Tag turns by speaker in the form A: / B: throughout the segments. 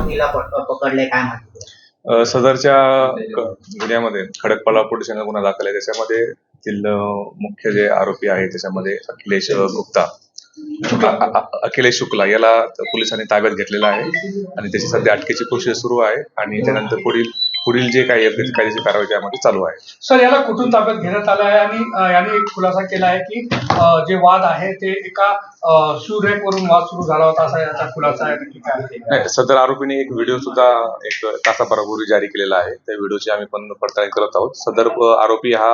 A: आरोपीला पकडले, काय माहिती?
B: सदरच्या गुन्ह्यामध्ये खडकपाडा पोलीस ठाण्यात गुन्हा दाखल आहे. त्याच्यामध्ये मुख्य जे आरोपी आहे त्याच्यामध्ये अखिलेश शुक्ला याला पोलिसांनी ताब्यात घेतलेला आहे आणि त्याची सध्या अटकेची प्रोसेस सुरू आहे आणि त्यानंतर पुढील जे काही कायदेशीर कारवाई त्यामध्ये चालू आहे.
C: सर, याला कुठून ताब्यात घेण्यात आलं आहे आणि याने एक खुलासा केला आहे की जे वाद आहे ते एका शिवरेक वरून वाद सुरू झाला होता, असा याचा खुलासा आहे. नक्की काय?
B: सदर आरोपीने एक व्हिडिओ सुद्धा एक तासाभरापूर्वी जारी केलेला आहे. त्या व्हिडिओची आम्ही पण पडताळणी करत आहोत. सदर आरोपी हा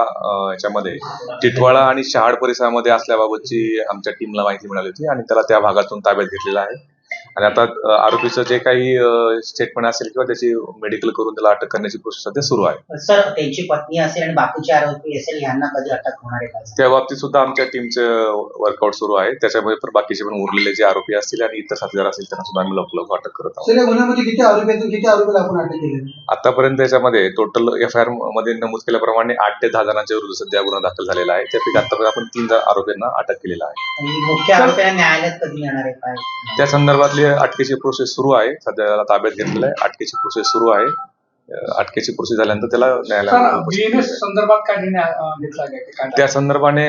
B: याच्यामध्ये टिटवाळा आणि शहाड परिसरामध्ये असल्याबाबतची आमच्या टीमला माहिती मिळाली होती आणि त्याला त्या भागातून ताब्यात घेतलेला आहे आणि आता आरोपीचं जे काही स्टेटमेंट असेल किंवा त्याची मेडिकल करून त्याला अटक करण्याची प्रोसेस सध्या सुरू आहे.
A: सर, त्यांची पत्नी असेल आणि बाकीचे आरोपी असेल, यांना कधी अटक होणार आहे?
B: त्या बाबतीत सुद्धा आमच्या टीमचं वर्कआउट सुरू आहे. त्याच्यामध्ये पण बाकीचे पण उरलेले जे आरोपी असतील आणि इतर साथीदार असतील त्यांना सुद्धा आम्ही लवकर अटक करत आहोत.
D: या गुन्ह्यामध्ये किती आरोपीला आपण अटक केली?
B: आतापर्यंत याच्यामध्ये टोटल FIR मध्ये नमूद केल्याप्रमाणे 8 ते 10 जणांच्या विरुद्ध सध्या गुन्हा दाखल झालेला आहे. त्यापैकी आतापर्यंत आपण 3 आरोपींना अटक केलेला आहे.
A: आणि मुख्य आरोपीला न्यायालयात कधी येणार आहे, काय?
B: त्या संदर्भातली अटकेची प्रोसेस सुरू आहे. सध्या त्याला ताब्यात घेतलेलं आहे. अटकेची प्रोसेस सुरू आहे. अटकेची प्रोसेस झाल्यानंतर त्याला न्यायालयात
C: संदर्भात काय निर्णय घेतला गेला?
B: त्या संदर्भाने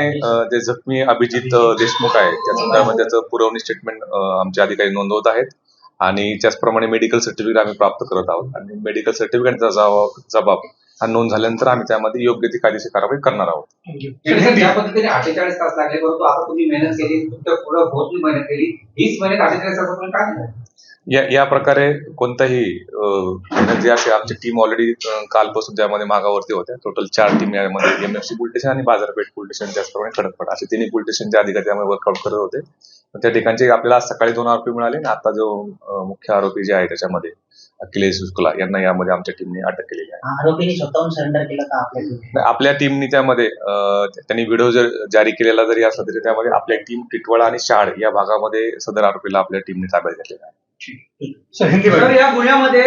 B: जे जखमी अभिजित देशमुख आहे त्या संदर्भात त्याचं पुरवणी स्टेटमेंट आमचे अधिकारी नोंदवत आहेत आणि त्याचप्रमाणे मेडिकल सर्टिफिकेट आम्ही प्राप्त करत आहोत आणि मेडिकल सर्टिफिकेटचा जबाब हा नोंद झाल्यानंतर आम्ही त्यामध्ये योग्य ती कायदेशीर कारवाई करणार आहोत.
E: ज्या पद्धतीने 48 तास लागले, परंतु आता तुम्ही मेहनत केली, पुढे बहुत मेहनत केली, 20 महिन्यात 48 तासापर्यंत काय झालं?
B: या प्रकारे कोणताही मेहनत जे असे आमची टीम ऑलरेडी कालपासून त्यामध्ये मागावरती होत्या. टोटल 4 टीम यामध्ये MFC पोलीस स्टेशन आणि बाजारपेठ पोलीस स्टेशन त्याचप्रमाणे खडकपाडा असे तिन्ही पोलीस स्टेशनचे अधिकारी त्यामध्ये वर्कआउट करत होते. त्या ठिकाणचे आपल्याला सकाळी 2 आरोपी मिळाले आणि आता जो मुख्य आरोपी जे आहे त्याच्यामध्ये अखिलेश शुक्ला यांना यामध्ये आमच्या टीमने अटक केलेली आहे.
A: आरोपीने स्वतःहून सरेंडर केलं का?
B: आपल्या टीमनी त्यामध्ये त्यांनी व्हिडिओ जर जारी केलेला जरी असला तरी त्यामध्ये आपल्या टीम टिटवाळा आणि शहाड या भागामध्ये सदर आरोपीला आपल्या टीमने ताब्यात घेतलेला आहे.
C: सर, या गुन्ह्यामध्ये